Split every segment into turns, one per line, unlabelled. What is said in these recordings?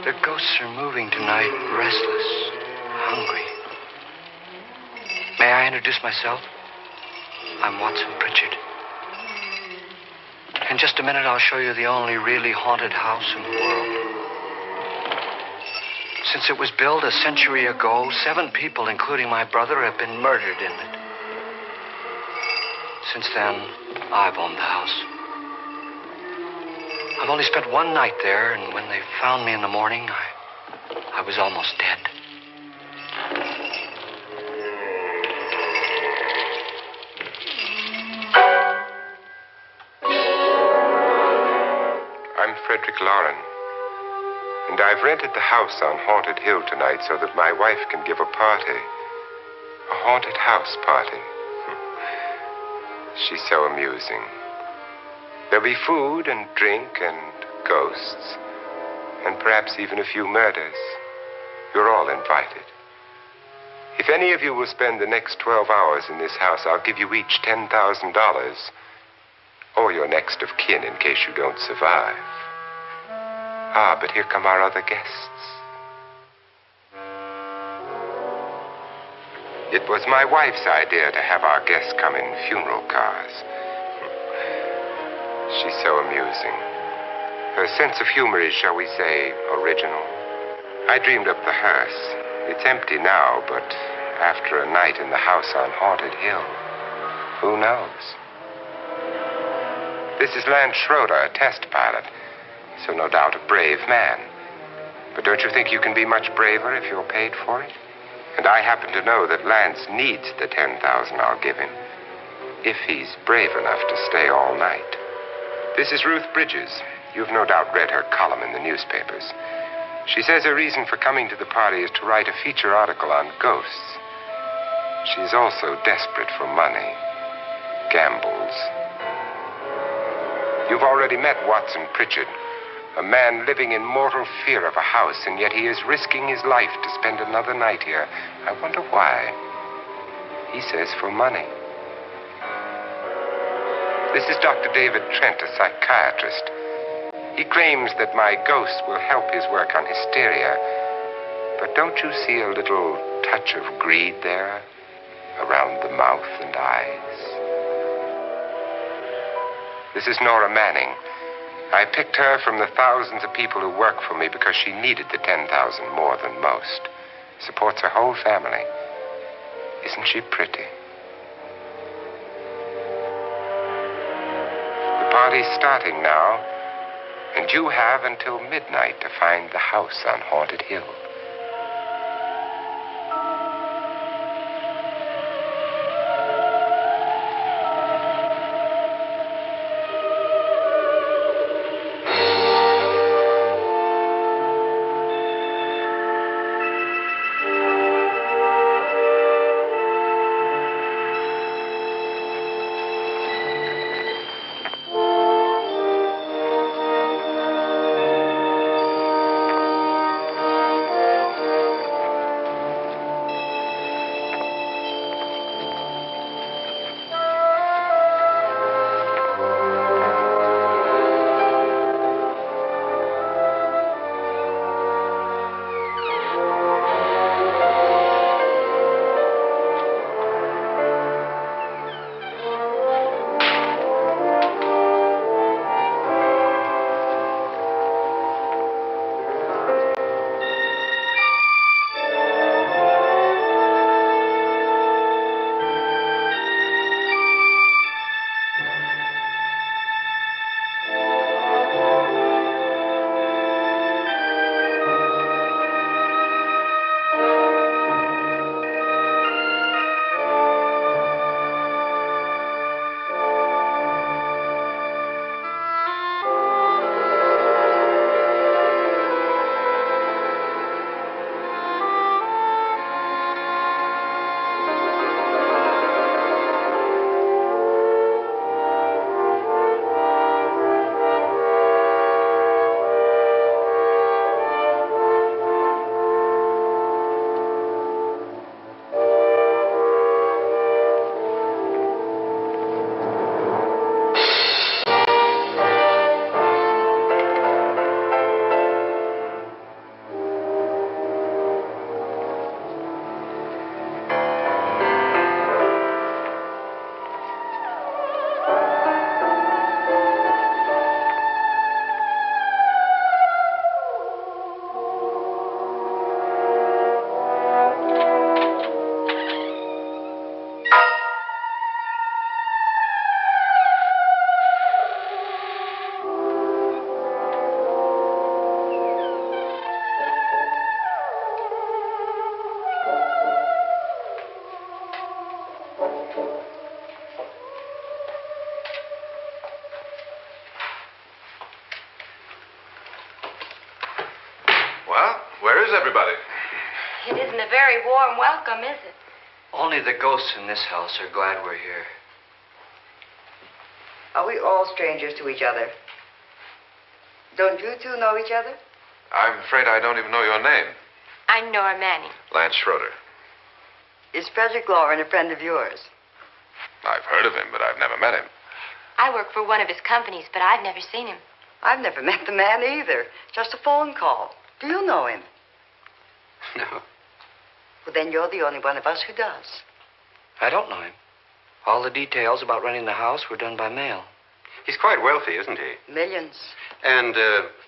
The ghosts are moving tonight, restless, hungry. May I introduce myself? I'm Watson Pritchard. In just a minute, I'll show you the only really haunted house in the world. Since it was built a century ago, 7 people, including my brother, have been murdered in it. Since then, I've owned the house. I've only spent one night there, and when they found me in the morning, I was almost dead.
I'm Frederick Lauren, and I've rented the house on Haunted Hill tonight so that my wife can give a party. A haunted house party. She's so amusing. There'll be food and drink and ghosts, and perhaps even a few murders. You're all invited. If any of you will spend the next 12 hours in this house, I'll give you each $10,000. Or your next of kin in case you don't survive. Ah, but here come our other guests. It was my wife's idea to have our guests come in funeral cars. She's so amusing. Her sense of humor is, shall we say, original. I dreamed up the hearse. It's empty now, but after a night in the house on Haunted Hill, who knows? This is Lance Schroeder, a test pilot, so no doubt a brave man. But don't you think you can be much braver if you're paid for it? And I happen to know that Lance needs the $10,000 I'll give him, if he's brave enough to stay all night. This is Ruth Bridges. You've no doubt read her column in the newspapers. She says her reason for coming to the party is to write a feature article on ghosts. She's also desperate for money, gambles. You've already met Watson Pritchard, a man living in mortal fear of a house, and yet he is risking his life to spend another night here. I wonder why. He says for money. This is Dr. David Trent, a psychiatrist. He claims that my ghost will help his work on hysteria. But don't you see a little touch of greed there around the mouth and eyes? This is Nora Manning. I picked her from the thousands of people who work for me because she needed the $10,000 more than most. Supports her whole family. Isn't she pretty? The party's starting now, and you have until midnight to find the house on Haunted Hill.
Well, where is everybody?
It isn't a very warm welcome, is it?
Only the ghosts in this house are glad we're here.
Are we all strangers to each other? Don't you two know each other?
I'm afraid I don't even know your name.
I'm Nora Manning.
Lance Schroeder.
Is Frederick Lauren a friend of yours?
I've heard of him, but I've never met him.
I work for one of his companies, but I've never seen him.
I've never met the man either. Just a phone call. Do you know him?
No,
Well, then you're the only one of us who does.
I don't know him. All the details about renting the house were done by mail.
He's quite wealthy, isn't he?
Millions.
And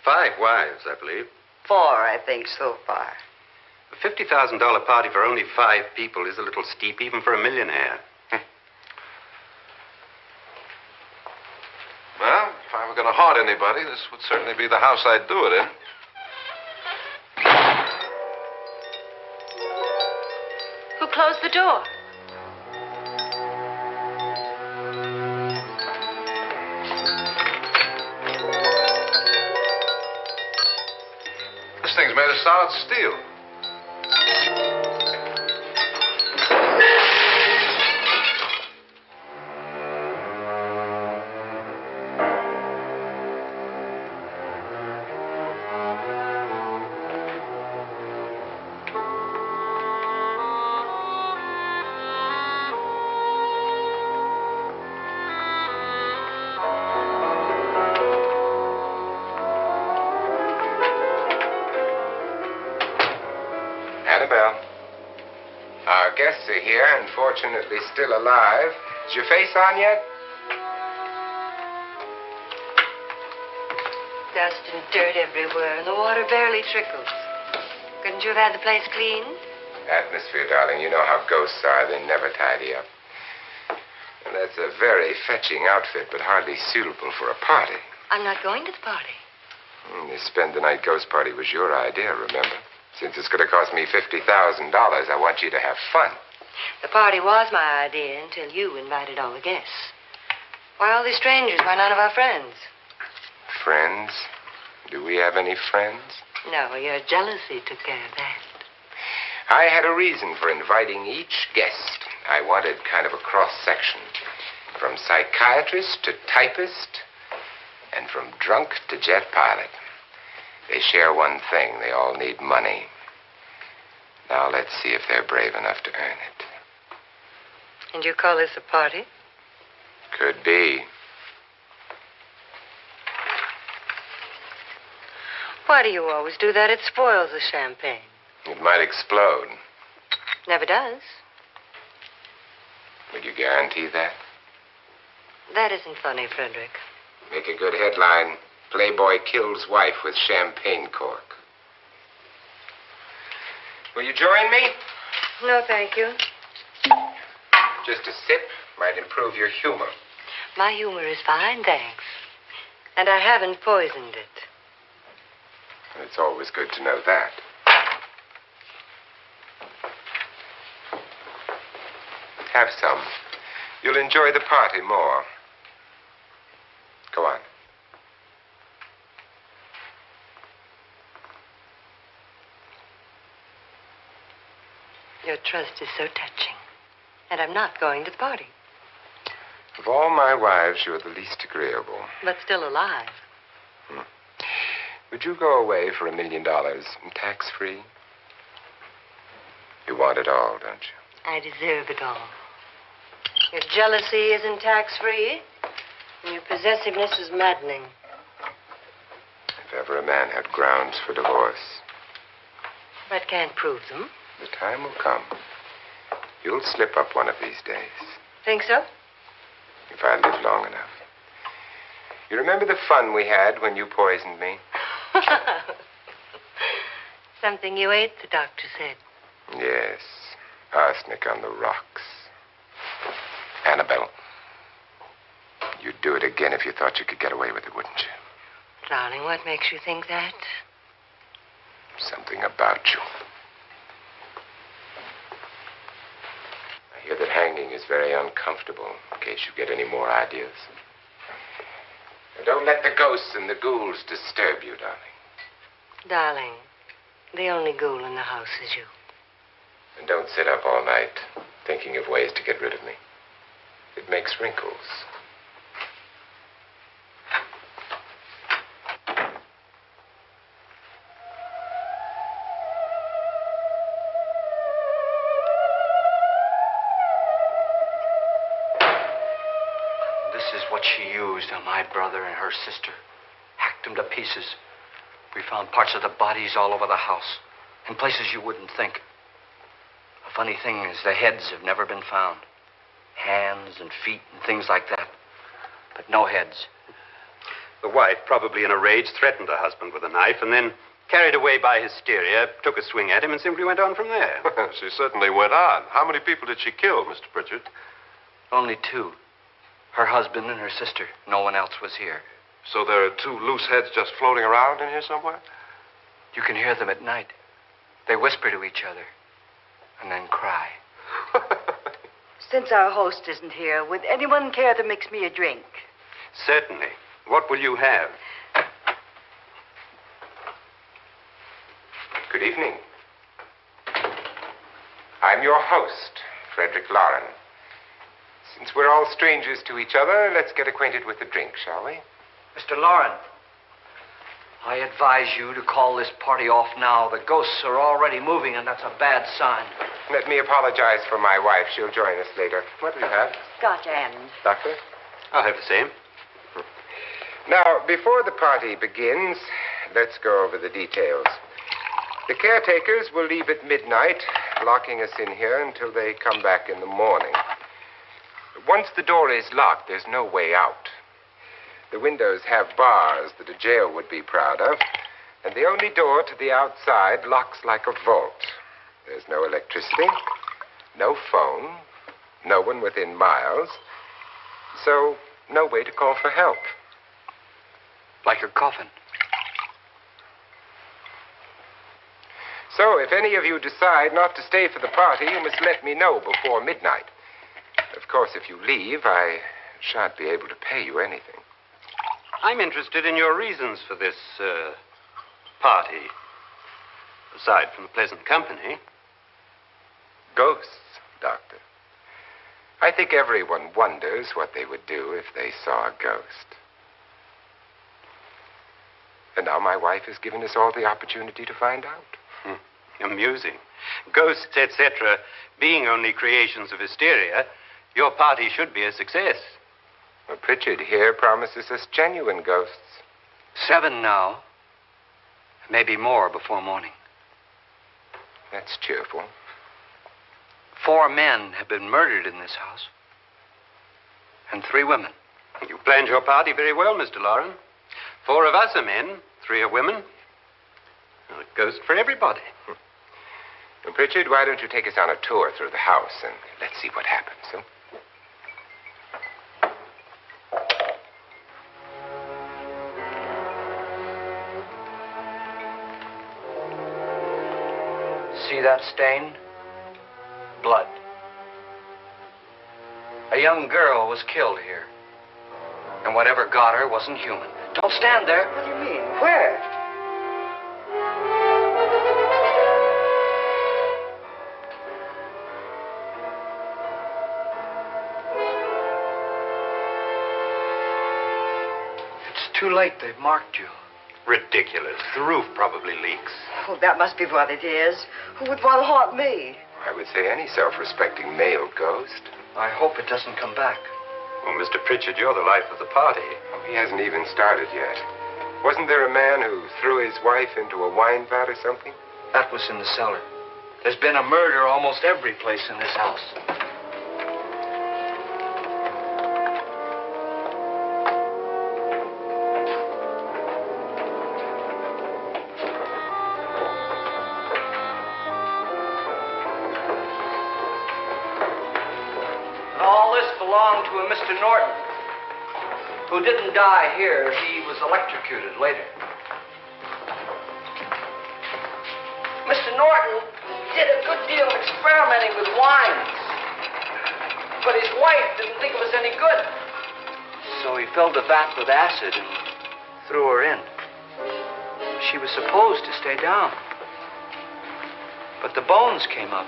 5 wives, I believe.
4, I think, so far.
A $50,000 party for only 5 people is a little steep, even for a millionaire.
Well, if I were going to haunt anybody, this would certainly be the house I'd do it in.
Who closed the door?
This thing's made of solid steel.
Annabelle, our guests are here, unfortunately still alive. Is your face on yet?
Dust and dirt everywhere, and the water barely trickles. Couldn't you have had the place cleaned?
Atmosphere, darling. You know how ghosts are. They never tidy up. And that's a very fetching outfit, but hardly suitable for a party.
I'm not going to the party.
The spend-the-night ghost party was your idea, remember? Since it's going to cost me $50,000, I want you to have fun.
The party was my idea until you invited all the guests. Why all these strangers? Why none of our friends?
Friends? Do we have any friends?
No, your jealousy took care of that.
I had a reason for inviting each guest. I wanted kind of a cross-section. From psychiatrist to typist, and from drunk to jet pilot. They share one thing. They all need money. Now let's see if they're brave enough to earn it.
And you call this a party?
Could be.
Why do you always do that? It spoils the champagne.
It might explode.
Never does.
Would you guarantee that?
That isn't funny, Frederick.
Make a good headline. Playboy kills wife with champagne cork. Will you join me?
No, thank you.
Just a sip might improve your humor.
My humor is fine, thanks. And I haven't poisoned it.
It's always good to know that. Have some. You'll enjoy the party more. Go on.
Your trust is so touching. And I'm not going to the party.
Of all my wives, you're the least agreeable.
But still alive.
Would you go away for $1 million and tax-free? You want it all, don't you?
I deserve it all. Your jealousy isn't tax-free. And your possessiveness is maddening.
If ever a man had grounds for divorce,
But can't prove them.
the time will come. You'll slip up one of these days.
Think so?
If I live long enough. You remember the fun we had when you poisoned me?
Something you ate, the doctor said.
Yes. Arsenic on the rocks. Annabelle, you'd do it again if you thought you could get away with it, wouldn't you?
Darling, what makes you think that?
Something about you. I hear that hanging is very uncomfortable, in case you get any more ideas. Now, don't let the ghosts and the ghouls disturb you, darling.
Darling, The only ghoul in the house is you.
And don't sit up all night thinking of ways to get rid of me. It makes wrinkles.
This is what she used on my brother and her sister. Hacked them to pieces. We found parts of the bodies all over the house, in places you wouldn't think. The funny thing is the heads have never been found. Hands and feet and things like that. But no heads.
The wife, probably in a rage, threatened her husband with a knife and then, carried away by hysteria, took a swing at him and simply went on from there.
She certainly went on. How many people did she kill, Mr. Pritchard?
Only two. Her husband and her sister. No one else was here.
So there are two loose heads just floating around in here somewhere?
You can hear them at night. They whisper to each other and then cry.
Since our host isn't here, would anyone care to mix me a drink?
Certainly. What will you have?
Good evening. I'm your host, Frederick Lauren. Since we're all strangers to each other, let's get acquainted with the drink, shall we?
Mr. Lauren, I advise you to call this party off now. The ghosts are already moving, and that's a bad sign.
Let me apologize for my wife. She'll join us later. What do you have?
Scotch and.
Doctor?
I'll have the same.
Now, before the party begins, let's go over the details. The caretakers will leave at midnight, locking us in here until they come back in the morning. Once the door is locked, there's no way out. The windows have bars that a jail would be proud of, and the only door to the outside locks like a vault. There's no electricity, no phone, no one within miles, so no way to call for help.
Like a coffin.
So if any of you decide not to stay for the party, you must let me know before midnight. Of course, if you leave, I shan't be able to pay you anything.
I'm interested in your reasons for this, party. Aside from the pleasant company.
Ghosts, Doctor. I think everyone wonders what they would do if they saw a ghost. And now my wife has given us all the opportunity to find out.
Amusing. Ghosts, etc., being only creations of hysteria, your party should be a success.
Well, Pritchard here promises us genuine ghosts.
7 now. Maybe more before morning.
That's cheerful.
4 men have been murdered in this house. And 3 women.
You planned your party very well, Mr. Lauren. 4 of us are men, 3 are women. Well, a ghost for everybody.
Well, Pritchard, why don't you take us on a tour through the house and let's see what happens, huh?
See that stain? Blood. A young girl was killed here. And whatever got her wasn't human. Don't stand there.
What do you mean? Where?
It's too late. They've marked you.
Ridiculous. The roof probably leaks.
Oh, that must be what it is. Who would want to haunt me?
I would say any self-respecting male ghost.
I hope it doesn't come back.
Well, Mr. Pritchard, you're the life of the party.
Oh, he hasn't even started yet. Wasn't there a man who threw his wife into a wine vat or something?
That was in the cellar. There's been a murder almost every place in this house. And all this belonged to a Mr. Norton, who didn't die here. He was electrocuted later. Mr. Norton did a good deal of experimenting with wines, but his wife didn't think it was any good. So he filled the vat with acid and threw her in. She was supposed to stay down. But the bones came up.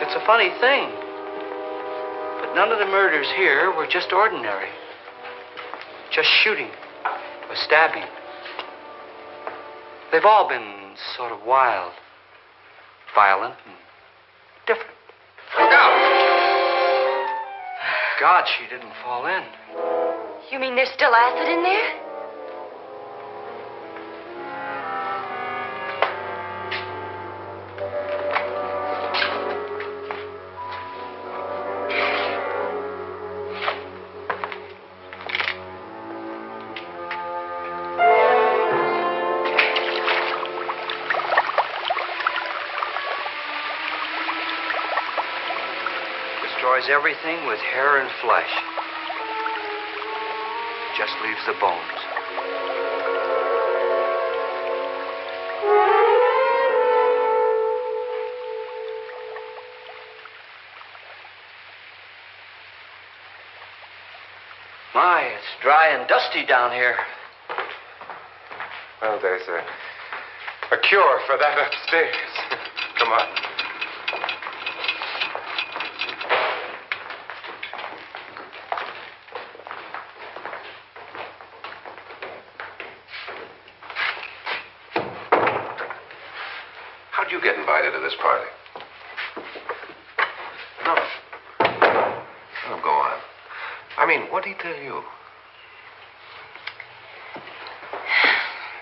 It's a funny thing. But none of the murders here were just ordinary. Just shooting or stabbing. They've all been sort of wild, violent, and different.
Look out!
God, she didn't fall in.
You mean there's still acid in there?
Destroys everything with hair and flesh. Just leaves the bones. My, it's dry and dusty down here.
Well, there's a cure for that upstairs. Come on.
How'd you get invited to this party? No. Oh, go on. I mean, what did he tell you?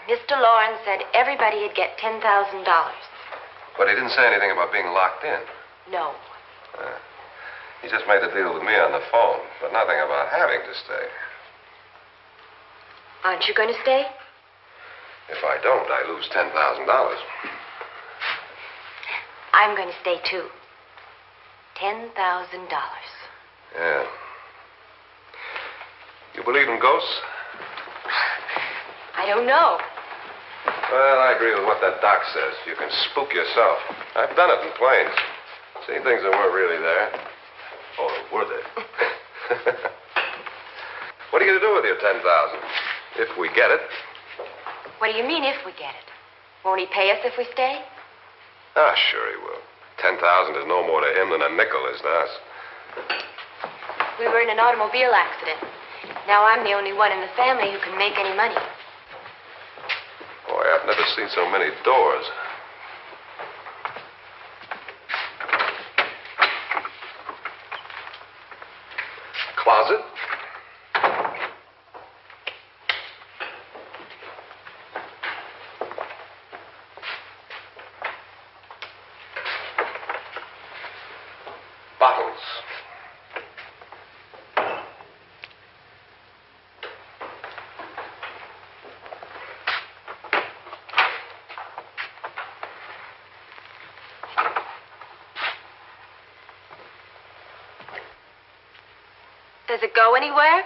Mr. Lawrence said everybody'd get $10,000.
But he didn't say anything about being locked in.
No.
He just made the deal with me on the phone, but nothing about having to stay.
Aren't you going to stay?
If I don't, I lose $10,000.
I'm going to stay, too. $10,000.
Yeah. You believe in ghosts?
I don't know.
Well, I agree with what that doc says. You can spook yourself. I've done it in planes. Seen things that weren't really there. Or were they? What are you going to do with your $10,000? If we get it.
What do you mean, if we get it? Won't he pay us if we stay?
Ah, sure he will. 10,000 is no more to him than a nickel is to us.
We were in an automobile accident. Now I'm the only one in the family who can make any money.
Boy, I've never seen so many doors. Closet? Bottles.
Does it go anywhere?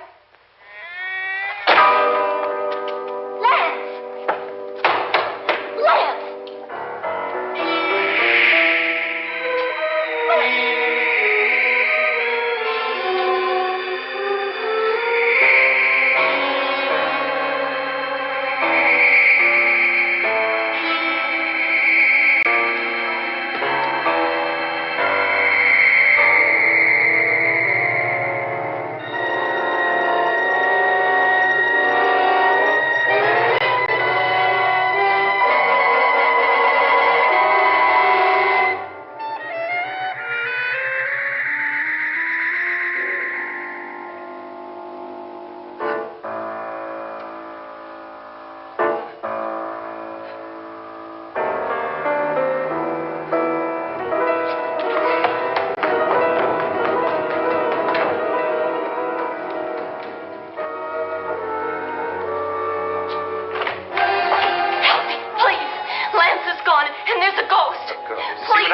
Lance! Lance!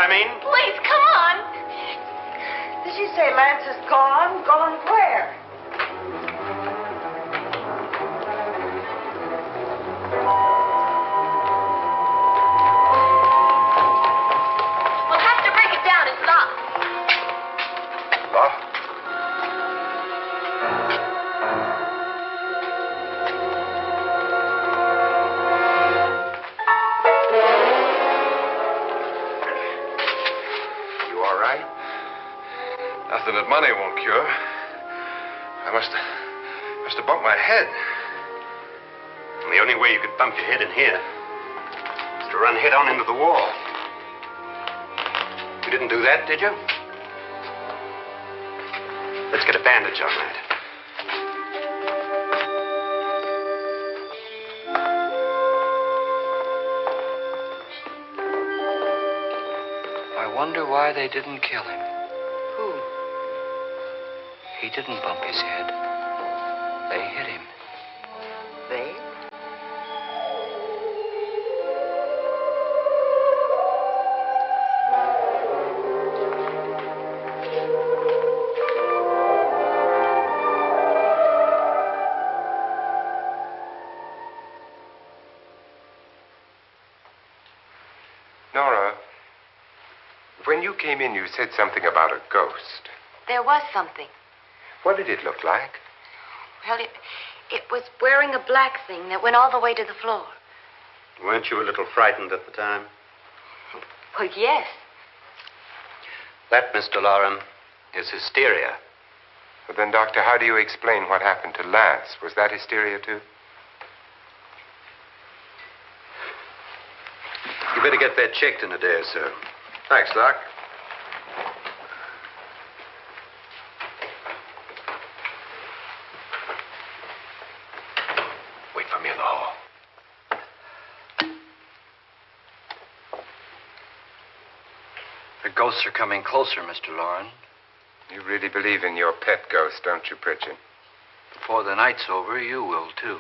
Please, come on.
Did she say Lance is gone? Gone where?
We'll have to break it down. It's locked.
Locked? that money won't cure. I must have bumped my head.
And the only way you could bump your head in here is to run head on into the wall. You didn't do that, did you? Let's get a bandage on that.
I wonder why they didn't kill him.
Who?
He didn't bump his head. They hit him.
They?
Nora, when you came in, you said something about a ghost.
There was something.
What did it look like?
Well, it was wearing a black thing that went all the way to the floor.
Weren't you a little frightened at the time?
Well, yes.
That, Mr. Loren, is hysteria.
Well, then, Doctor, how do you explain what happened to Lance? Was that hysteria, too?
You better get that checked in a day or so.
Thanks, Doc. Wait for me in the hall.
The ghosts are coming closer, Mr. Loren.
You really believe in your pet ghost, don't you, Pritchard?
Before the night's over, you will, too.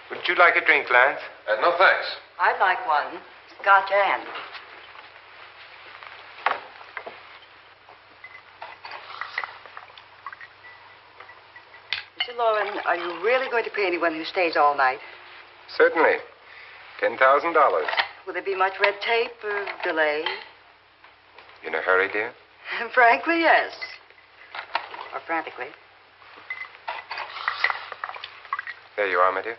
Would you like a drink, Lance?
No, thanks.
I'd like one. Scotch and. Mr. Loren, are you really going to pay anyone who stays all night?
Certainly. $10,000.
Will there be much red tape or delay?
In a hurry, dear?
Frankly, yes. Or frantically.
There you are, my dear.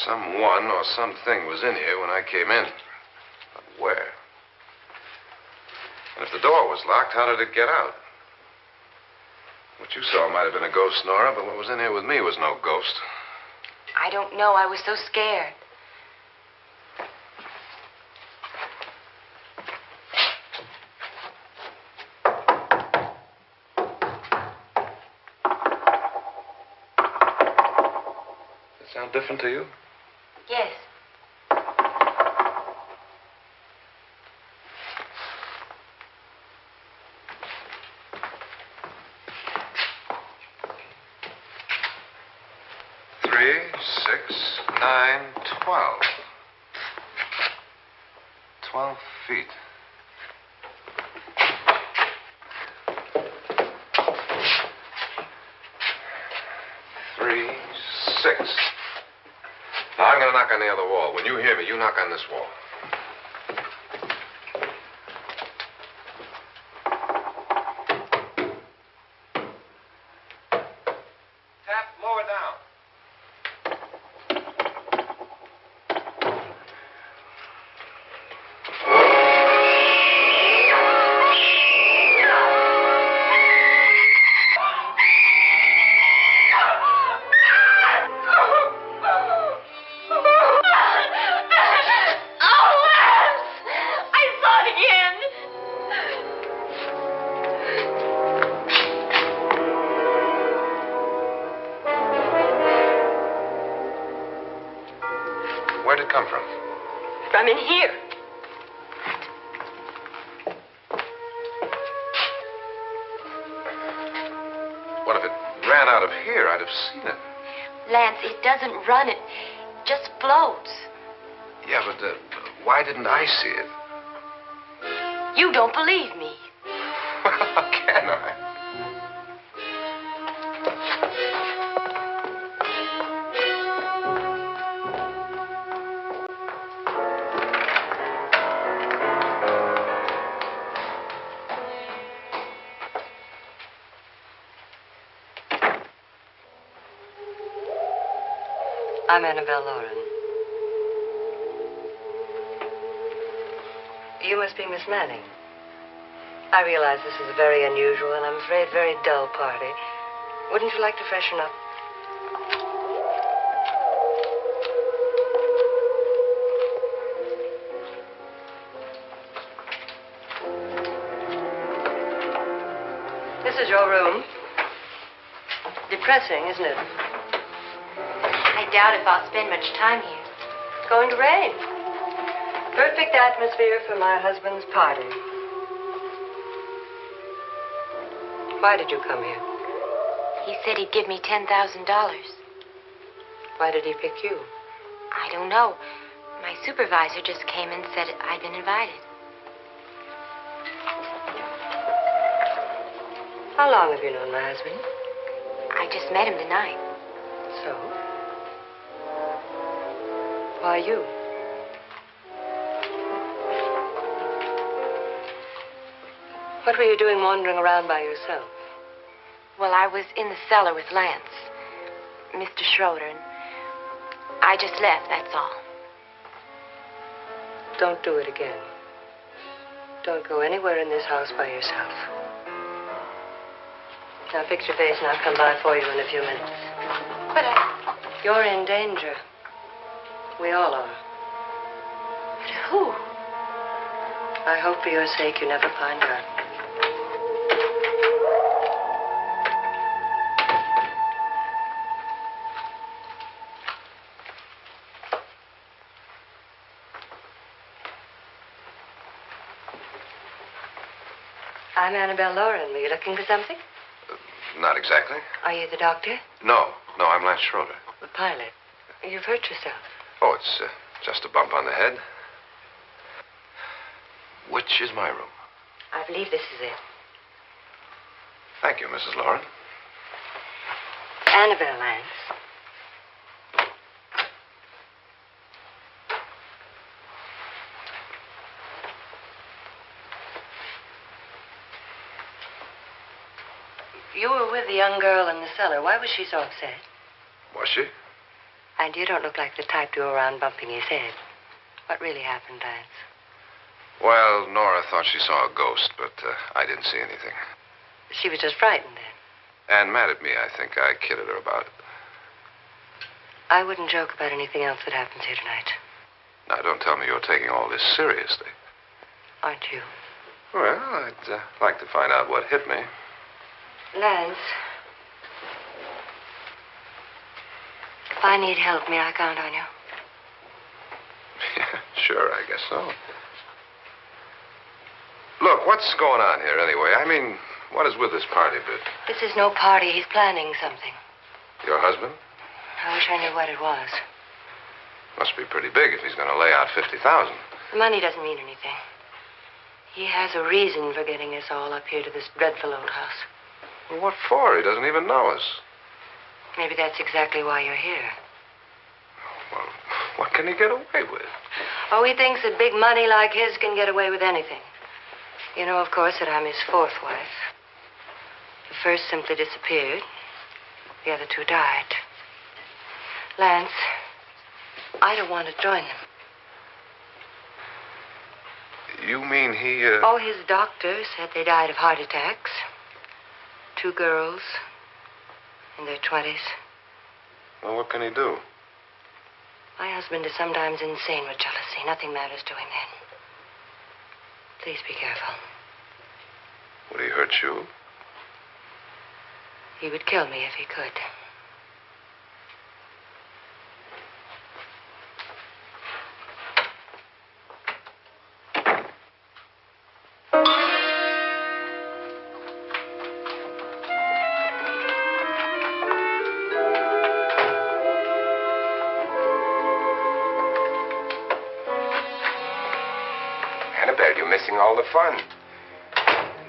Someone or something was in here when I came in. But where? And if the door was locked, how did it get out? What you saw might have been a ghost, Nora, but what was in here with me was no ghost.
I don't know. I was so scared.
Does it sound different to you?
Yes.
Three, 6, 9, 12. 12 feet. Three, 6. Now, I'm going to knock on the other wall. When you hear me, you knock on this wall.
Tap lower down.
Where'd it come from?
From in here.
What if it ran out of here? I'd have seen it.
Lance, it doesn't run. It just floats.
Yeah, but why didn't I see it?
You don't believe me.
How can I?
I'm Annabelle Lauren. You must be Miss Manning. I realize this is a very unusual and I'm afraid very dull party. Wouldn't you like to freshen up? This is your room. Depressing, isn't it?
I doubt if I'll spend much time here.
It's going to rain. Perfect atmosphere for my husband's party. Why did you come here?
He said he'd give me $10,000.
Why did he pick you?
I don't know. My supervisor just came and said I'd been invited.
How long have you known my husband?
I just met him tonight.
So? Why you? What were you doing wandering around by yourself?
Well, I was in the cellar with Lance, Mr. Schroeder, and I just left, that's all.
Don't do it again. Don't go anywhere in this house by yourself. Now fix your face and I'll come by for you in a few minutes.
But
You're in danger. We all are.
But who?
I hope for your sake you never find out. I'm Annabelle Lauren. Were you looking for something?
Not exactly.
Are you the doctor?
No, I'm Lance Schroeder.
The pilot. You've hurt yourself.
Oh, it's just a bump on the head. Which is my room?
I believe this is it.
Thank you, Mrs. Lauren.
Annabelle, Lance. You were with the young girl in the cellar. Why was she so upset?
Was she?
And you don't look like the type to go around bumping his head. What really happened, Lance?
Well, Nora thought she saw a ghost, but I didn't see anything.
She was just frightened then.
And mad at me, I think. I kidded her about it.
I wouldn't joke about anything else that happens here tonight.
Now, don't tell me you're taking all this seriously.
Aren't you?
Well, I'd like to find out what hit me.
Lance. If I need help, may I count on you?
Yeah, sure, I guess so. Look, what's going on here anyway? I mean, what is with this party bit?
This is no party. He's planning something.
Your husband?
I wish I knew what it was.
Must be pretty big if he's going to lay out $50,000.
The money doesn't mean anything. He has a reason for getting us all up here to this dreadful old house.
Well, what for? He doesn't even know us.
Maybe that's exactly why you're here.
Well, what can he get away with?
Oh, he thinks that big money like his can get away with anything. You know, of course, that I'm his fourth wife. The first simply disappeared. The other two died. Lance, I don't want to join them.
You mean he,
Oh, his doctor said they died of heart attacks. 2 girls in their 20s.
Well, what can he do?
My husband is sometimes insane with jealousy. Nothing matters to him then. Please be careful.
Would he hurt you?
He would kill me if he could.
All the fun.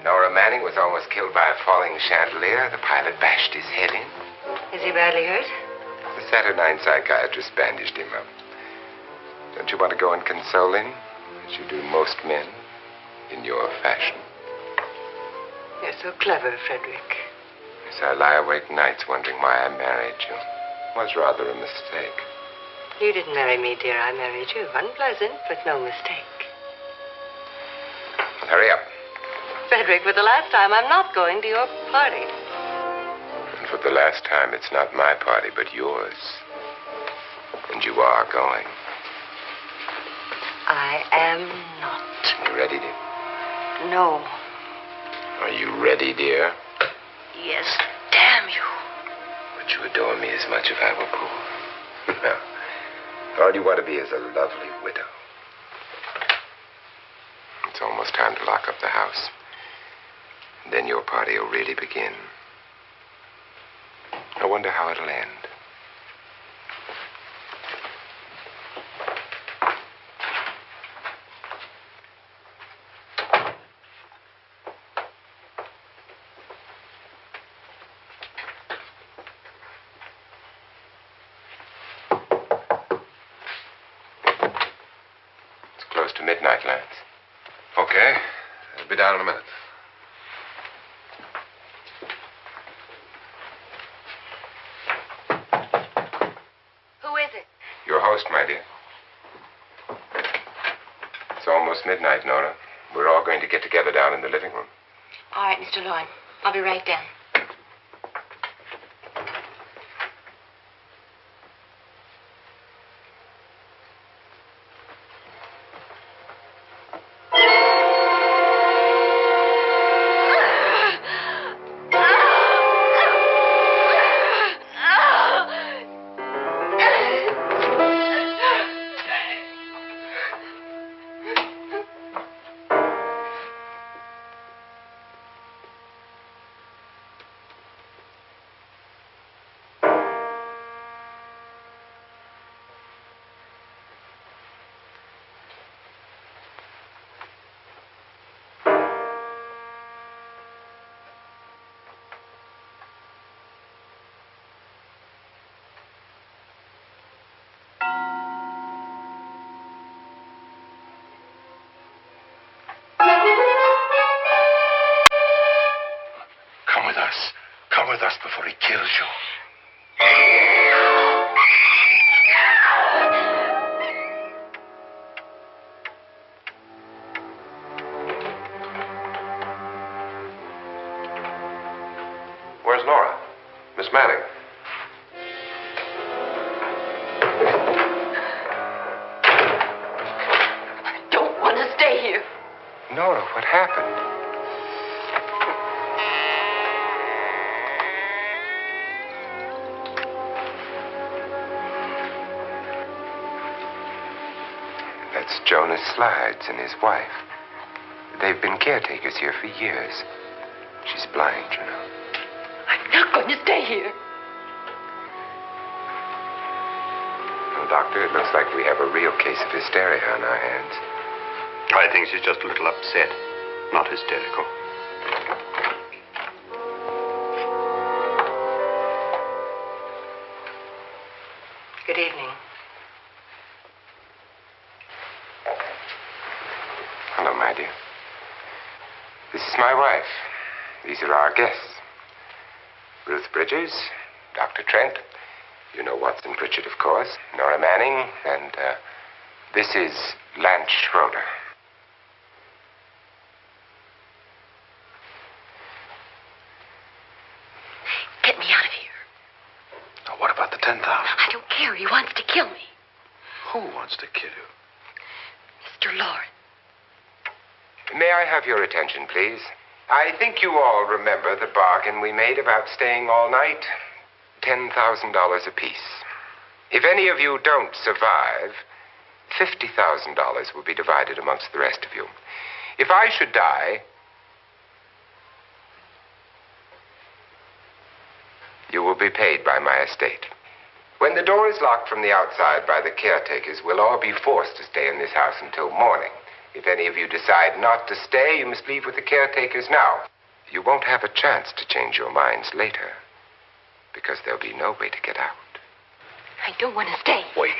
Nora Manning was almost killed by a falling chandelier. The pilot bashed his head in.
Is he badly hurt?
The Saturnine psychiatrist bandaged him up. Don't you want to go and console him, as you do most men, in your fashion?
You're so clever, Frederick.
As I lie awake nights wondering why I married you. It was rather a mistake.
You didn't marry me, dear. I married you. Unpleasant, but no mistake.
Hurry up.
Frederick, for the last time, I'm not going to your party.
And for the last time, it's not my party, but yours. And you are going.
I am not.
You ready, dear?
No.
Are you ready, dear?
Yes, damn you.
Would you adore me as much if I were poor? No. All you want to be is a lovely widow. It's almost time to lock up the house. Then your party will really begin. I wonder how it'll end. It's close to midnight, Lance.
Okay. I'll be down in a minute.
Who is it?
Your host, my dear. It's almost midnight, Nora. We're all going to get together down in the living room.
All right, Mr. Lloyd. I'll be right down.
Come with us before he kills you. Where's Nora? Miss Manning.
I don't want to stay here.
Nora, what happened? That's Jonas Slides and his wife. They've been caretakers here for years. She's blind, you know.
I'm not going to stay here.
Well, Doctor, it looks like we have a real case of hysteria on our hands.
I think she's just a little upset, not hysterical.
Good evening.
Hello, my dear. This is my wife. These are our guests. Ruth Bridges, Dr. Trent. You know Watson Pritchard, of course. Nora Manning, and this is Lance Schroeder.
Get me out of here.
Now, what about the 10,000?
I don't care. He wants to kill me.
Who wants to kill you?
Mr. Lawrence.
May I have your attention, please? I think you all remember the bargain we made about staying all night. $10,000 apiece. If any of you don't survive, $50,000 will be divided amongst the rest of you. If I should die, you will be paid by my estate. When the door is locked from the outside by the caretakers, we'll all be forced to stay in this house until morning. If any of you decide not to stay, you must leave with the caretakers now. You won't have a chance to change your minds later, because there'll be no way to get out.
I don't want to stay.
Wait.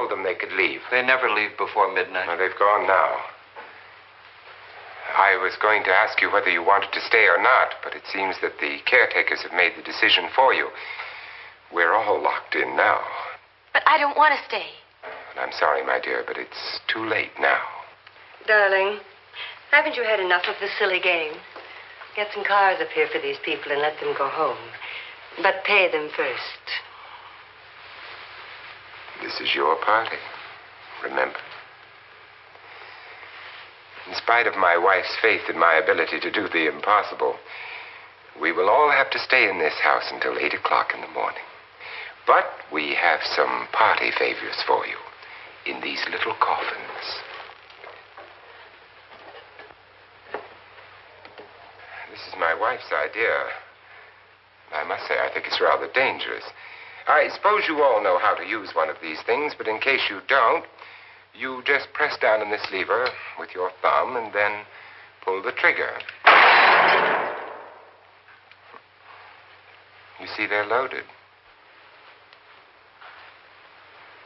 told them they could leave.
They never leave before midnight.
Well, they've gone now. I was going to ask you whether you wanted to stay or not, but it seems that the caretakers have made the decision for you. We're all locked in now.
But I don't want to stay.
And I'm sorry, my dear, but it's too late now.
Darling, haven't you had enough of the silly game? Get some cars up here for these people and let them go home. But pay them first.
This is your party, remember? In spite of my wife's faith in my ability to do the impossible, we will all have to stay in this house until 8 o'clock in the morning. But we have some party favors for you in these little coffins. This is my wife's idea. I must say, I think it's rather dangerous. I suppose you all know how to use one of these things, but in case you don't, you just press down on this lever with your thumb and then pull the trigger. You see, they're loaded.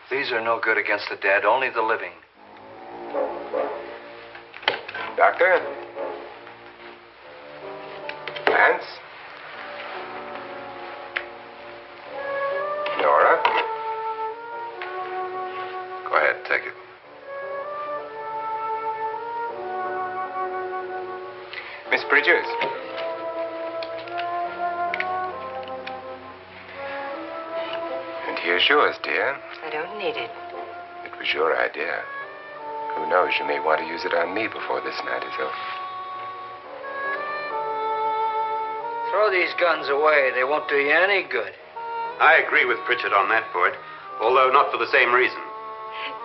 These are no good against the dead, only the living.
Doctor? Lance? Nora?
Go ahead, take it.
Miss Bridges? And here's yours, dear.
I don't need it.
It was your idea. Who knows, you may want to use it on me before this night is over.
Throw these guns away. They won't do you any good.
I agree with Pritchard on that point, although not for the same reason.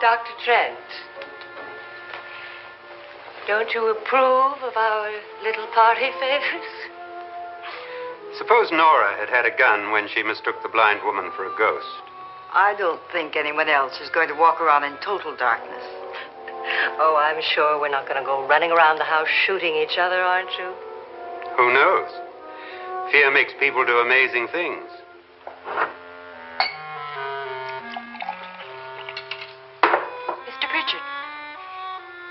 Dr. Trent, don't you approve of our little party favors?
Suppose Nora had had a gun when she mistook the blind woman for a ghost.
I don't think anyone else is going to walk around in total darkness.
Oh, I'm sure we're not going to go running around the house shooting each other, aren't you?
Who knows? Fear makes people do amazing things.
Mr. Pritchard,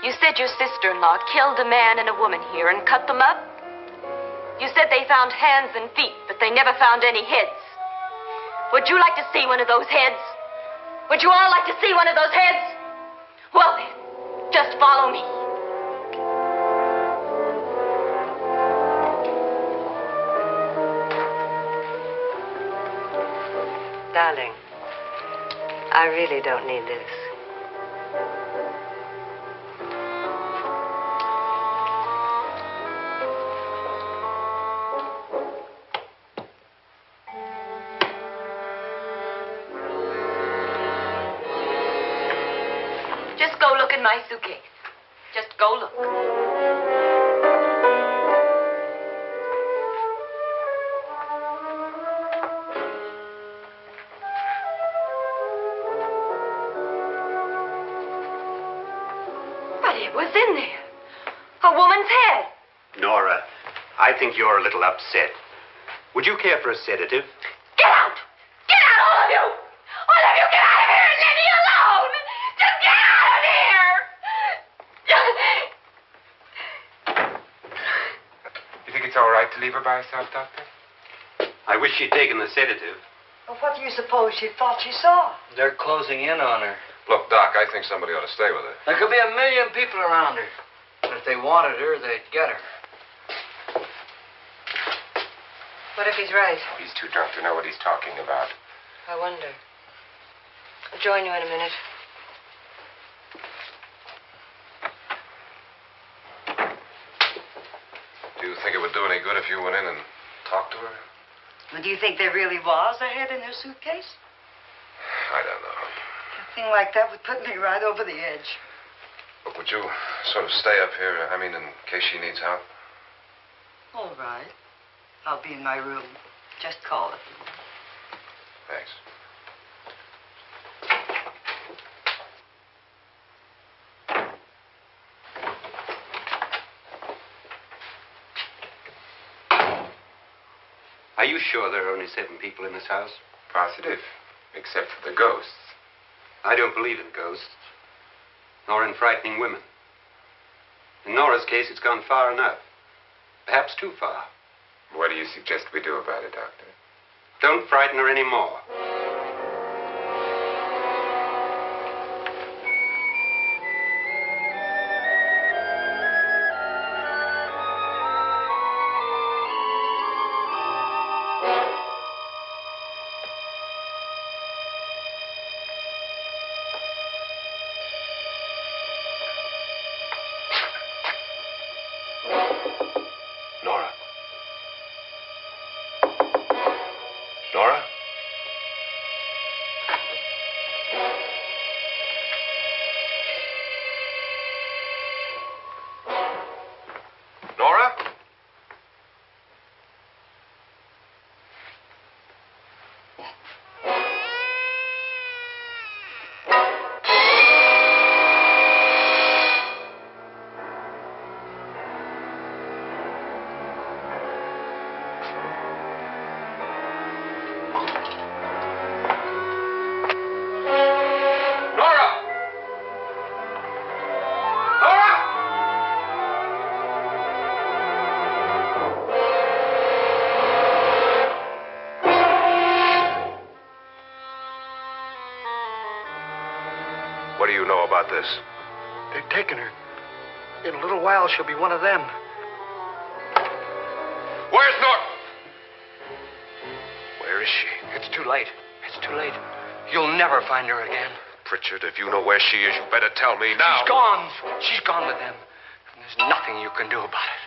you said your sister-in-law killed a man and a woman here and cut them up? You said they found hands and feet, but they never found any heads. Would you like to see one of those heads? Would you all like to see one of those heads? Well, then, just follow me.
Darling, I really don't need this.
Just go look in my suitcase. Just go look. But it was in there. A woman's head.
Nora, I think you're a little upset. Would you care for a sedative?
Get out! Get out, all of you! All of you, get out of here and leave me alone! Just get out of here!
You think it's all right to leave her by herself, Doctor?
I wish she'd taken the sedative.
Well, what do you suppose she thought she saw?
They're closing in on her.
Look, Doc, I think somebody ought to stay with her.
There could be 1 million people around her. But if they wanted her, they'd get her.
What if he's right?
He's too drunk to know what he's talking about.
I wonder. I'll join you in a minute.
Do you think it would do any good if you went in and talked to her?
Well, do you think there really was a head in her suitcase?
I don't know.
A thing like that would put me right over the edge.
But would you sort of stay up here, I mean, in case she needs help?
All right. I'll be in my room. Just call it.
Thanks.
Are you sure there are only 7 people in this house?
Positive, except for the ghosts.
I don't believe in ghosts, nor in frightening women. In Nora's case, it's gone far enough. Perhaps too far.
What do you suggest we do about it, Doctor?
Don't frighten her anymore.
Nora? Nora? Nora? Nora! Nora! What do you know about this?
They've taken her. In a little while, she'll be one of them.
Where's Nora?
Where is she? It's too late. It's too late. You'll never find her again.
Pritchard, if you know where she is, you better tell me now.
She's gone. She's gone with them. And there's nothing you can do about it.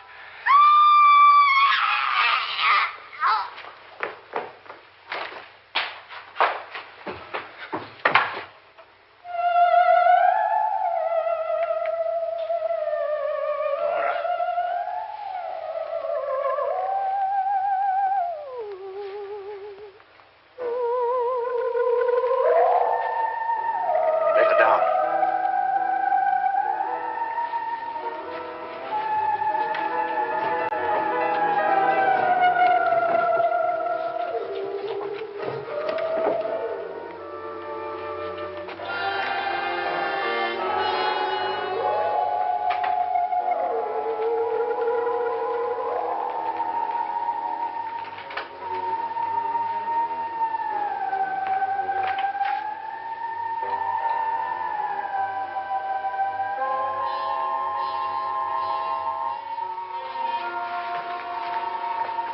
Nora.
Let her down.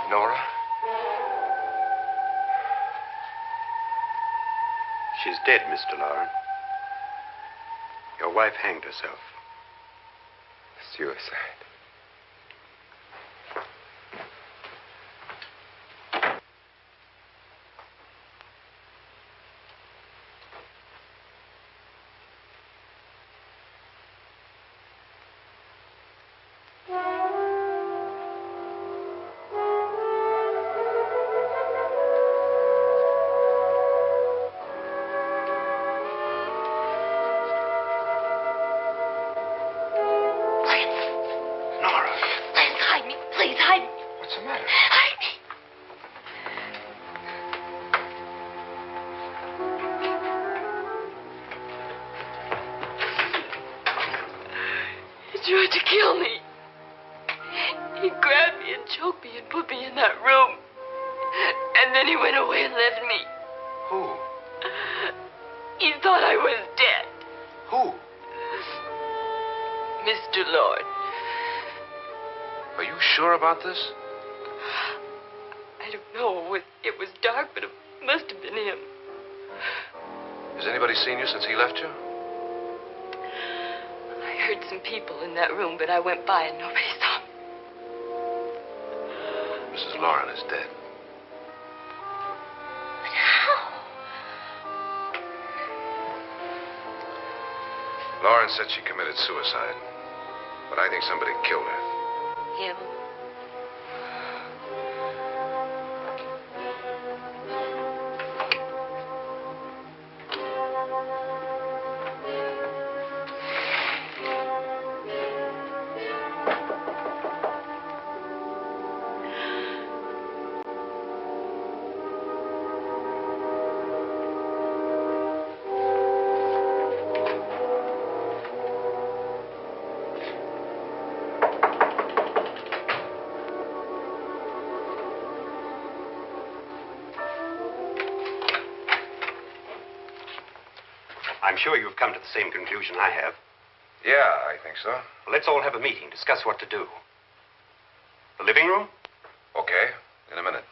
Nora?
She's dead, Mr. Loren. Your wife hanged herself.
Suicide.
Nora,
Please hide me. Please hide me.
What's the matter?
Hide me. He tried to kill me. He grabbed me and choked me and put me in that room. And then he went away and left me.
who?
He thought I was dead.
Who?
Mr. Lord.
Are you sure about this?
I don't know. It was dark, but it must have been him.
Has anybody seen you since he left you?
I heard some people in that room, but I went by and nobody saw me.
Mrs. Loren is dead.
But how?
Loren said she committed suicide, but I think somebody killed her.
Him?
sure you've come to the same conclusion I have.
Yeah, I think so.
Well, let's all have a meeting, discuss what to do. The living room?
Okay, in a minute.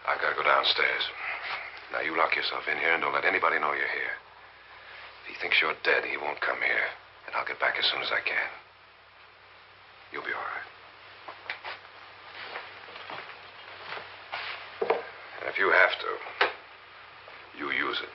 I gotta go downstairs. Now, you lock yourself in here and don't let anybody know you're here. If he thinks you're dead, he won't come here. And I'll get back as soon as I can. You'll be all right. And if you have to, you use it.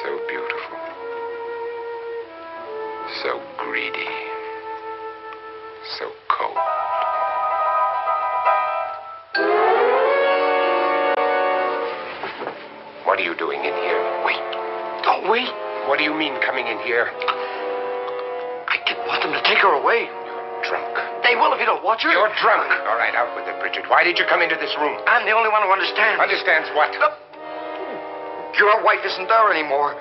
So beautiful. So greedy. So cold. What are you doing in here?
Wait. Don't wait.
What do you mean coming in here?
I didn't want them to take her away.
You're drunk.
They will if you don't watch her.
You're drunk. All right, out with it, Bridget. Why did you come into this room?
I'm the only one who understands.
Understands what?
Your wife isn't there anymore.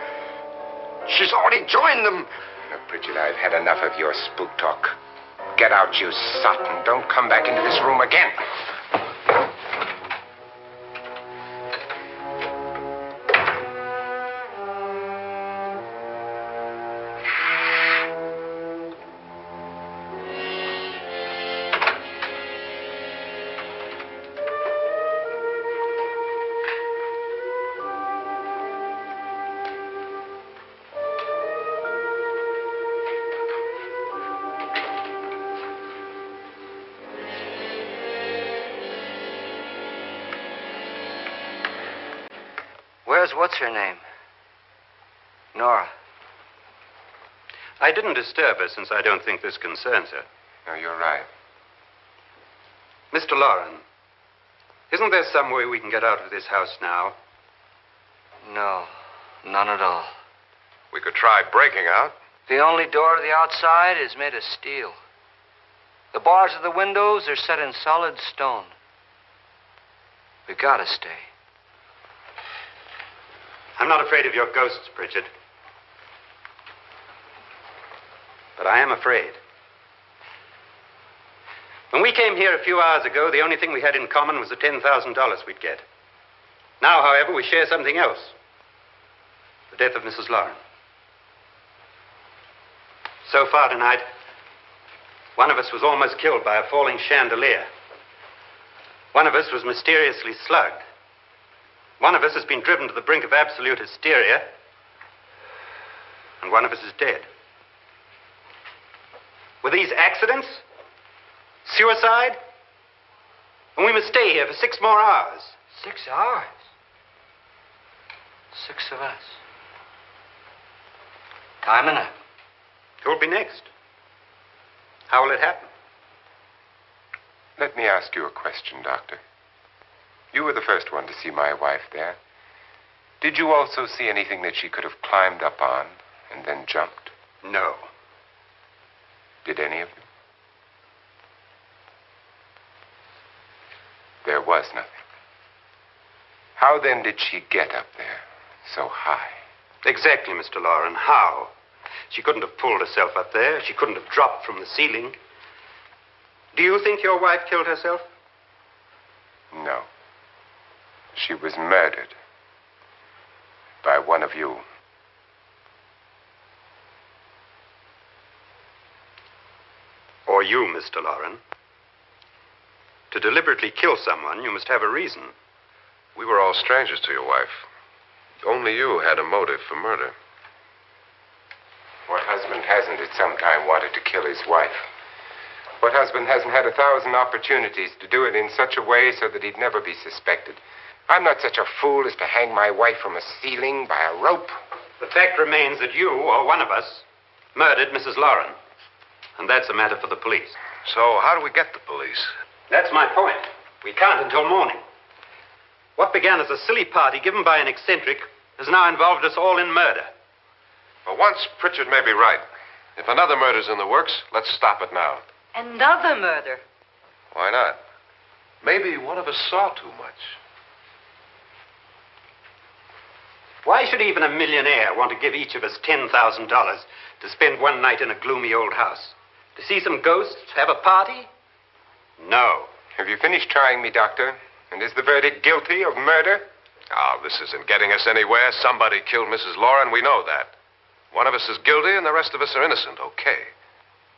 She's already joined them.
Look, Bridget, I've had enough of your spook talk. Get out, you sot, and don't come back into this room again.
Where's what's-her-name? Nora.
I didn't disturb her since I don't think this concerns her.
No, you're right.
Mr. Loren, isn't there some way we can get out of this house now?
No, none at all.
We could try breaking out.
The only door to the outside is made of steel. The bars of the windows are set in solid stone. We gotta stay.
I'm not afraid of your ghosts, Bridget. But I am afraid. When we came here a few hours ago, the only thing we had in common was the $10,000 we'd get. Now, however, we share something else. The death of Mrs. Loren. So far tonight, one of us was almost killed by a falling chandelier. One of us was mysteriously slugged. One of us has been driven to the brink of absolute hysteria. And one of us is dead. Were these accidents? Suicide? And we must stay here for 6 more hours.
6 hours? 6 of us. Time enough.
Who'll be next? How will it happen?
Let me ask you a question, Doctor. You were the first one to see my wife there. Did you also see anything that she could have climbed up on and then jumped?
No.
Did any of you? There was nothing. How then did she get up there so high?
Exactly, Mr. Loren. How? She couldn't have pulled herself up there. She couldn't have dropped from the ceiling. Do you think your wife killed herself?
No. She was murdered by one of you.
Or you, Mr. Loren. To deliberately kill someone, you must have a reason.
We were all strangers to your wife. Only you had a motive for murder.
What husband hasn't at some time wanted to kill his wife? What husband hasn't had 1,000 opportunities to do it in such a way so that he'd never be suspected? I'm not such a fool as to hang my wife from a ceiling by a rope.
The fact remains that you, or one of us, murdered Mrs. Lauren. And that's a matter for the police.
So how do we get the police?
That's my point. We can't until morning. What began as a silly party given by an eccentric has now involved us all in murder.
For once, Pritchard may be right. If another murder's in the works, let's stop it now.
Another murder.
Why not? Maybe one of us saw too much.
Why should even a millionaire want to give each of us $10,000 to spend one night in a gloomy old house? To see some ghosts, have a party? No.
Have you finished trying me, Doctor? And is the verdict guilty of murder?
Oh, this isn't getting us anywhere. Somebody killed Mrs. Lauren. We know that. One of us is guilty and the rest of us are innocent. Okay.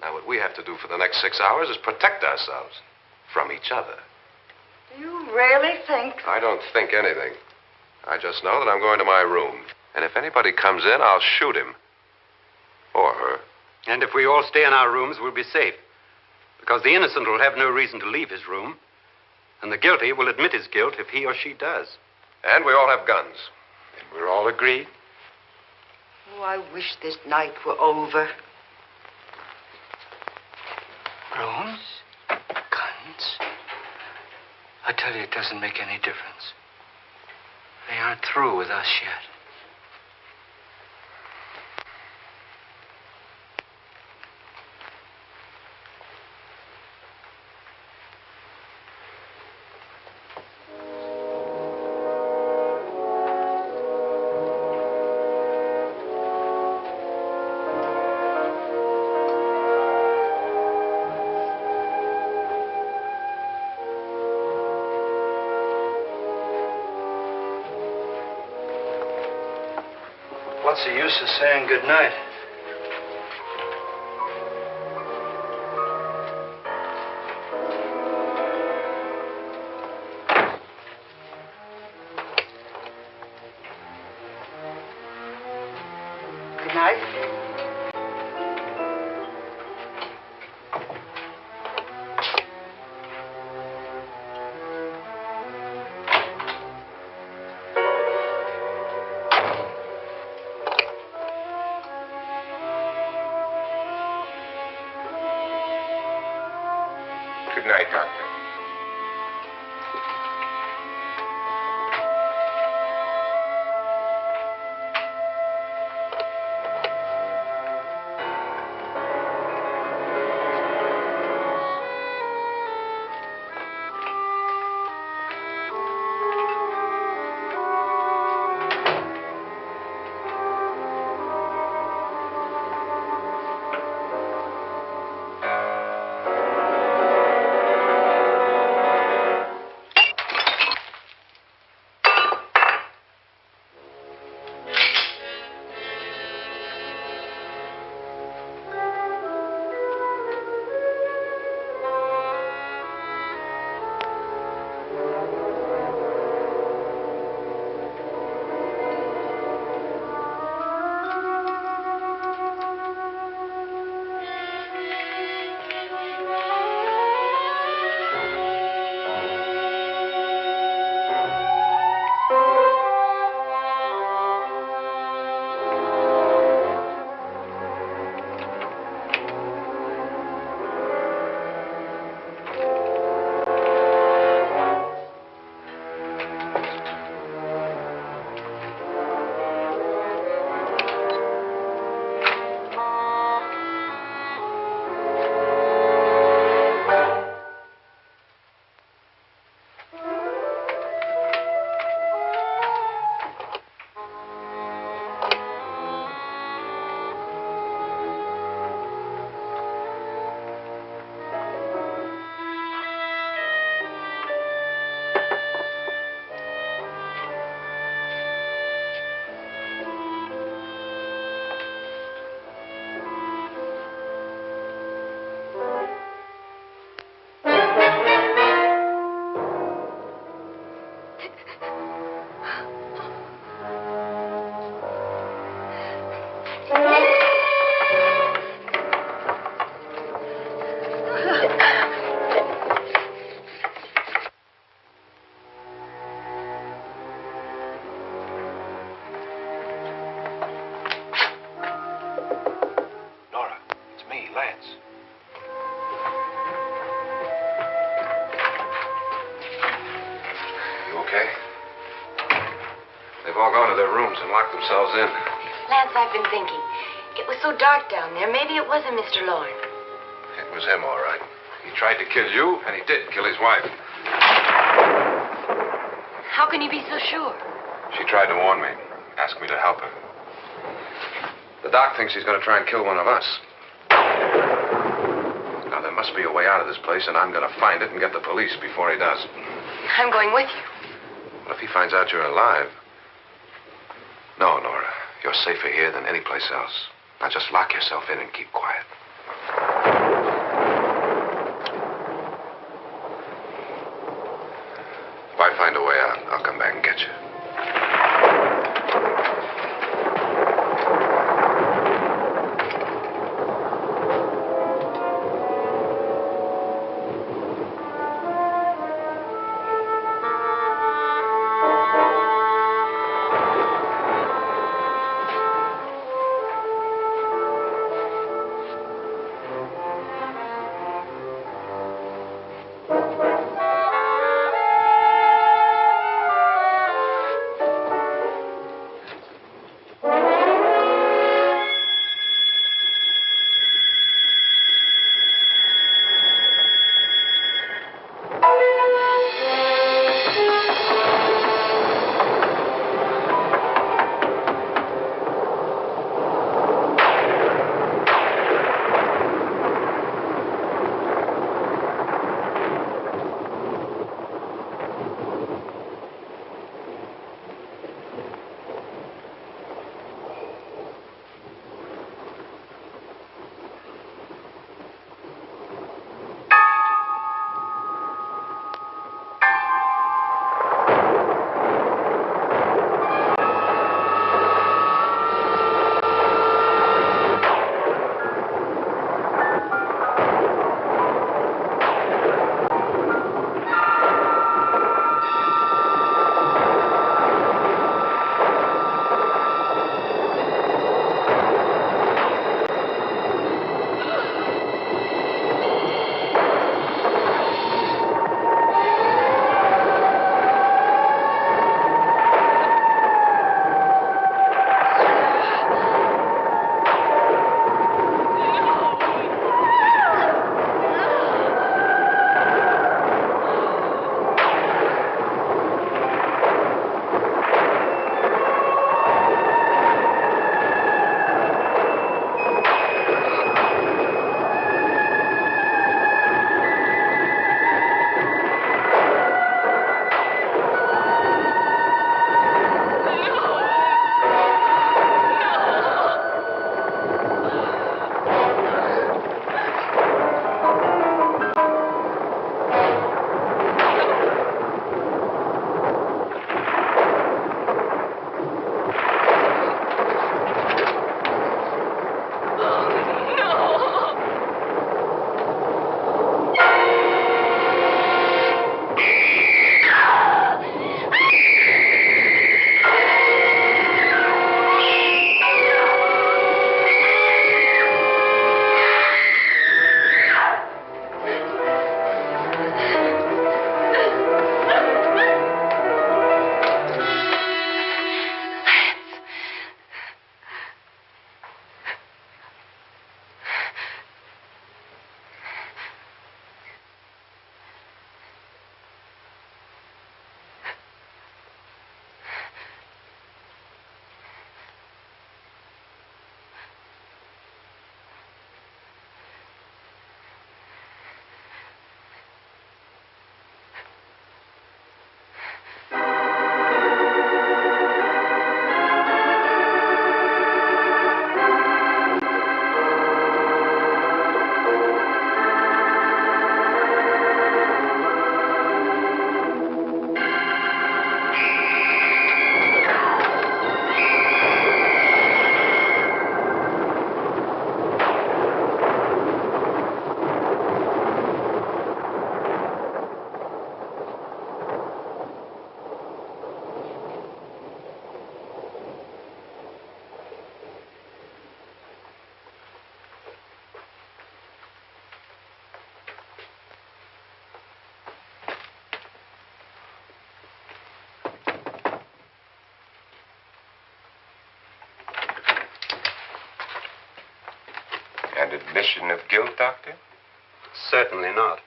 Now, what we have to do for the next 6 hours is protect ourselves from each other.
Do you really think?
I don't think anything. I just know that I'm going to my room. And if anybody comes in, I'll shoot him. Or her.
And if we all stay in our rooms, we'll be safe. Because the innocent will have no reason to leave his room. And the guilty will admit his guilt if he or she does.
And we all have guns.
And we're all agreed?
Oh, I wish this night were over.
Rooms? Guns? I tell you, it doesn't make any difference. They aren't through with us yet. What's the use of saying goodnight?
Good night.
Good night, Doctor.
gone to their rooms and locked themselves in.
Lance, I've been thinking. It was so dark down there. Maybe it wasn't Mr. Lorne.
It was him, all right. He tried to kill you, and he did kill his wife.
How can you be so sure?
She tried to warn me, asked me to help her. The doc thinks he's going to try and kill one of us. Now, there must be a way out of this place, and I'm going to find it and get the police before he does.
I'm going with you.
What if he finds out you're alive? No, Nora. You're safer here than any place else. Now, just lock yourself in and keep quiet. If I find a way out, I'll come back and get you.
An admission of guilt, Doctor?
Certainly not.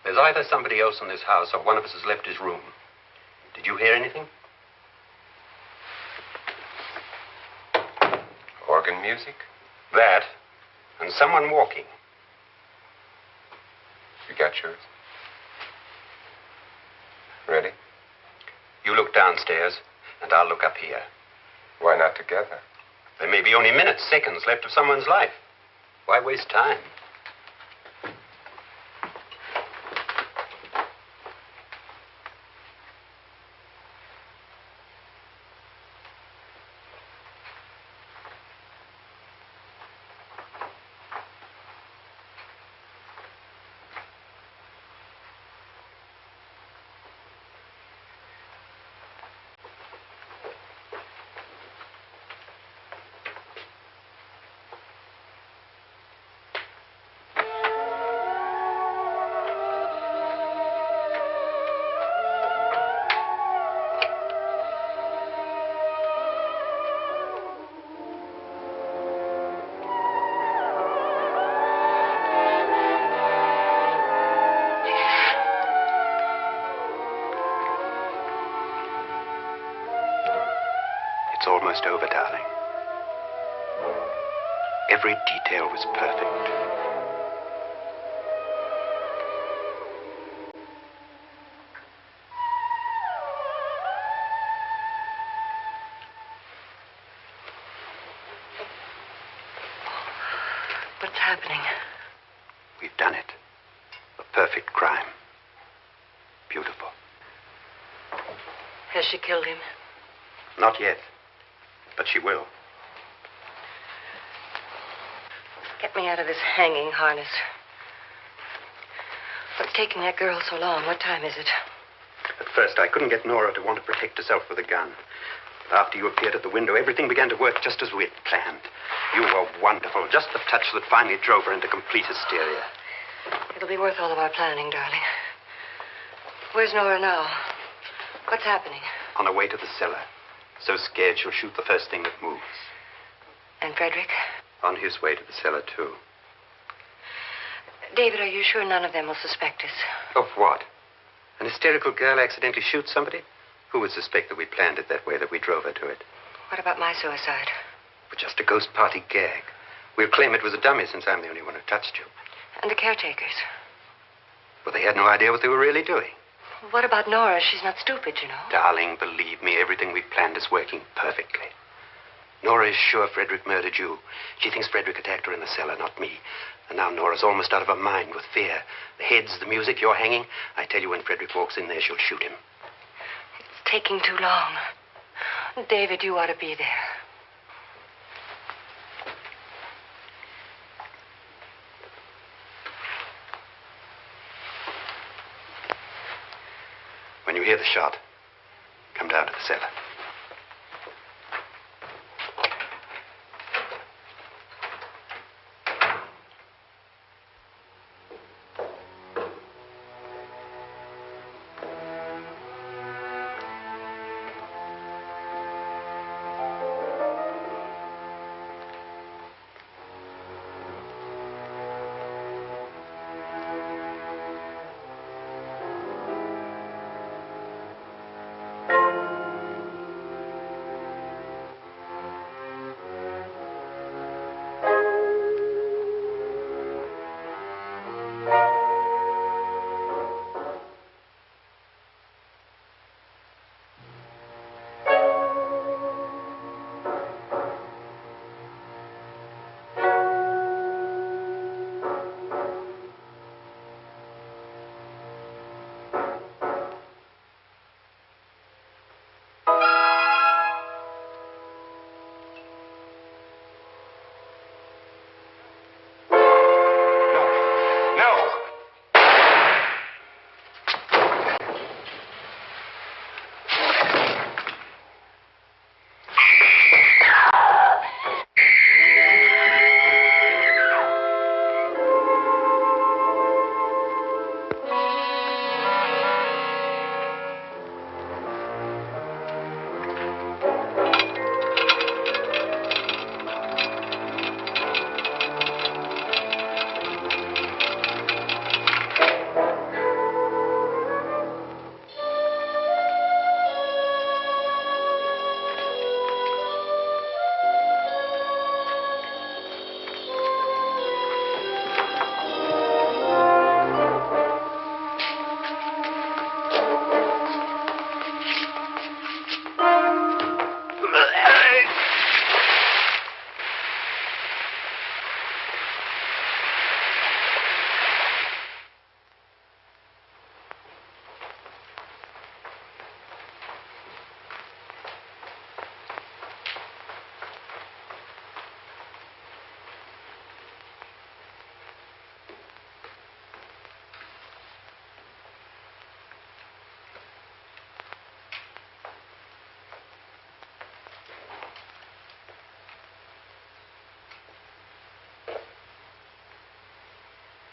There's either somebody else in this house or one of us has left his room. Did you hear anything?
Organ music?
That, and someone walking.
You got yours? Ready?
You look downstairs, and I'll look up here.
Why not together?
There may be only minutes, seconds left of someone's life. Why waste time? It's almost over, darling. Every detail was perfect.
What's happening?
We've done it. A perfect crime. Beautiful.
Has she killed him?
Not yet. But she will.
Get me out of this hanging harness. What's taking that girl so long? What time is it?
At first, I couldn't get Nora to want to protect herself with a gun. After you appeared at the window, everything began to work just as we had planned. You were wonderful. Just the touch that finally drove her into complete hysteria.
It'll be worth all of our planning, darling. Where's Nora now? What's happening?
On her way to the cellar. So scared she'll shoot the first thing that moves.
And Frederick?
On his way to the cellar, too.
David, are you sure none of them will suspect us?
Of what? An hysterical girl accidentally shoots somebody? Who would suspect that we planned it that way, that we drove her to it?
What about my suicide?
But just a ghost party gag. We'll claim it was a dummy since I'm the only one who touched you.
And the caretakers?
Well, they had no idea what they were really doing.
What about Nora? She's not stupid, you know.
Darling, believe me, everything we planned is working perfectly. Nora is sure Frederick murdered you. She thinks Frederick attacked her in the cellar, not me. And now Nora's almost out of her mind with fear. The heads, the music, you're hanging. I tell you, when Frederick walks in there, she'll shoot him.
It's taking too long. David, you ought to be there.
When you hear the shot, come down to the cellar.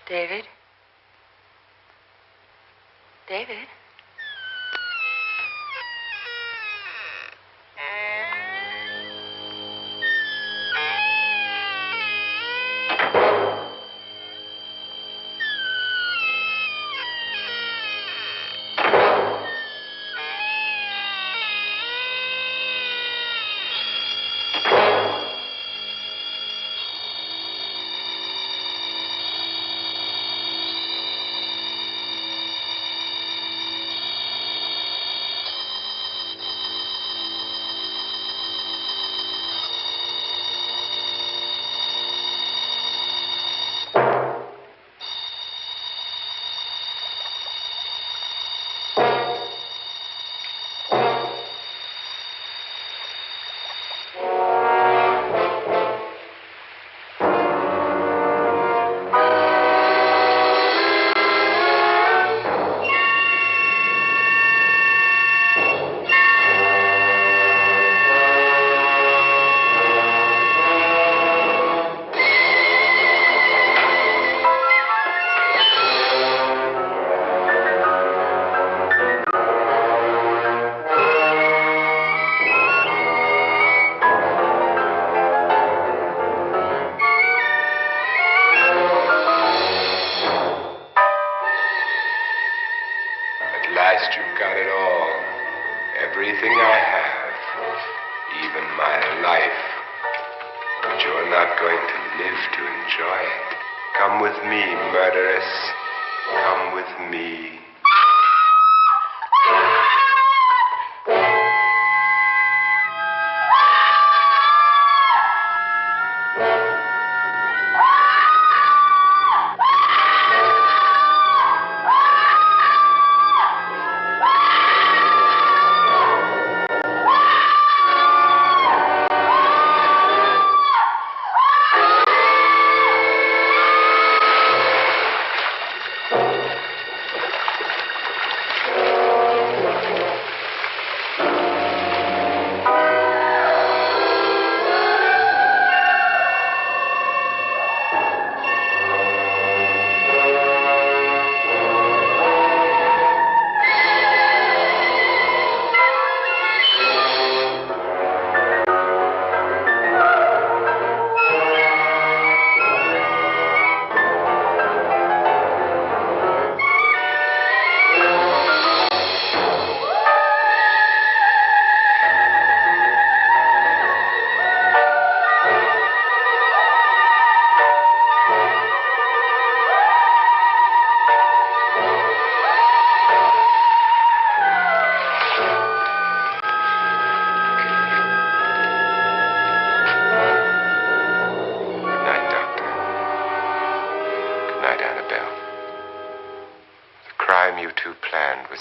David? David?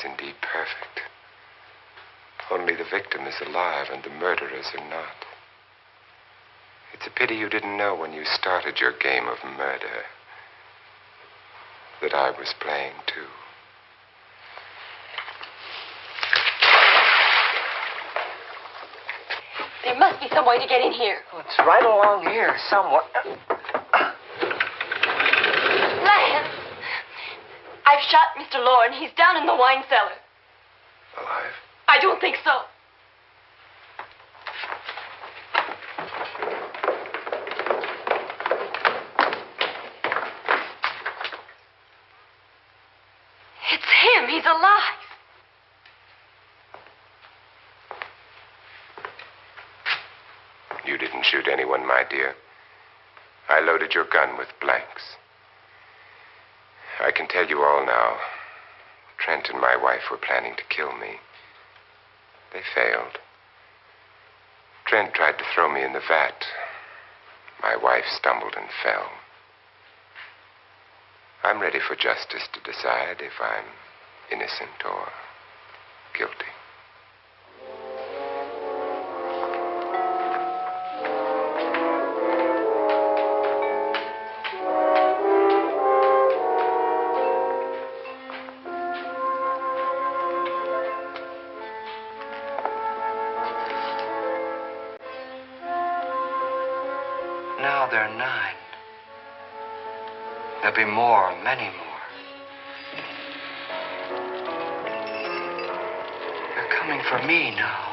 Indeed perfect. Only the victim is alive and the murderers are not. It's a pity you didn't know when you started your game of murder that I was playing too.
There must be some way to get in here.
Oh, it's right along here somewhere.
Lance! I've shot Mr. Lorne. He's down in the wine cellar.
Alive?
I don't think so. It's him. He's alive.
You didn't shoot anyone, my dear. I loaded your gun with blanks. I can tell you all now. Trent and my wife were planning to kill me. They failed. Trent tried to throw me in the vat. My wife stumbled and fell. I'm ready for justice to decide if I'm innocent or guilty.
Now they're 9. There'll be more, many more. They're coming for me now.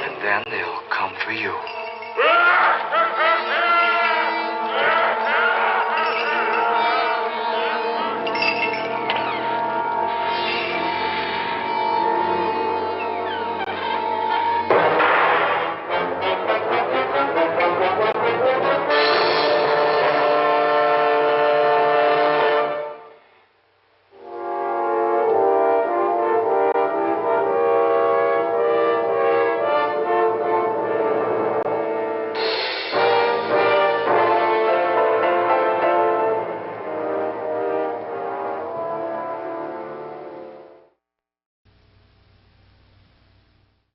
And then they'll come for you.